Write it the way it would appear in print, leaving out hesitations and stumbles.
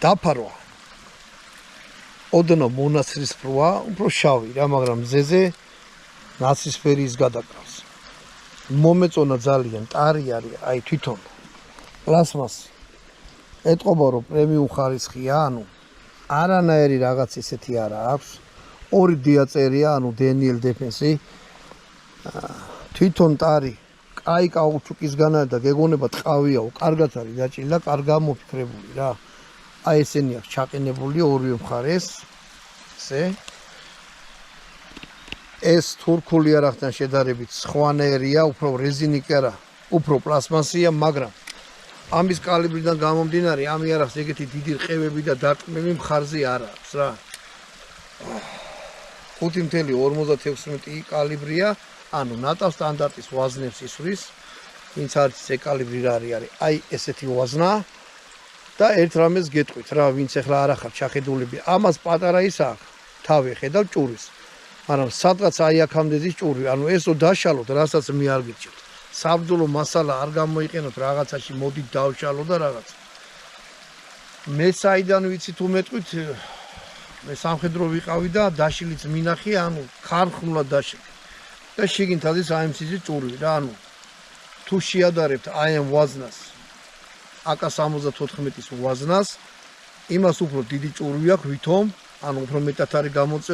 დაფარვა ოდნავ მონაცრისფროა, უფრო შავი რა, მაგრამ მზეზე ნაცრისფერი ის გადაკრავს. მომეწონა ძალიან, ტარი არის, აი თვითონ პლასმასი. ეტყობა რომ პრემიუმ ხარისხია, ანუ არანაირი რაღაც ისეთი არა აქვს. ორი დიაწერია, ანუ დენიელ დეფენსი. თვითონ ტარი კაი კაუჩუკისგან არის და გეგონება ტყავიაო, კარგად არის დაჭრილი და კარგაა მოფიქრებული რა. აი ესენი აქვს ჩაყენებული ორივე მხარეს. ეს თურქული არახთან შედარებით სხვანაირია, უფრო რეზინი კი არა, უფრო პლასმასია, მაგრამ ამის კალიბრიდან გამომდინარე, ამ იარაღს ეგეთი დიდი რყევები და დარტყმები მხარზე არ აქვს რა. 5.56 კალიბრია, ანუ ნატო სტანდარტის ვაზნებს ისვრის, ვინც არის ეს კალიბრი რა არის, აი ესეთი ვაზნა და ერთ რამეს გეტყვით რა, ვინც ახლა არ ახარ ჩახედულები, ამას პატარა ის აქვს, თავი ხედავ ჭურის, მაგრამ სადღაც აი აქამდე ის ჭური, ანუ ესო დაშალოთ, რასაც მე არ გიჭირთ. საბრძოლო მასალა არ გამოიყენოთ რაღაცაში, მოდით დავშალო და რაღაც. მე საიდან ვიცი თუ მეტყვით, მე სამხედრო ვიყავი და დაშილიც მინახი, ანუ ხარხნულად დაშილი. და შიგნით არის AMC-ის ჭური რა, ანუ თუ შეადარებთ აი ამ ვაზნას, AK-74-ის ვაზნას, იმას უფრო დიდი ჭური აქვს ვითომ, ანუ უფრო მეტად არის გამოწეული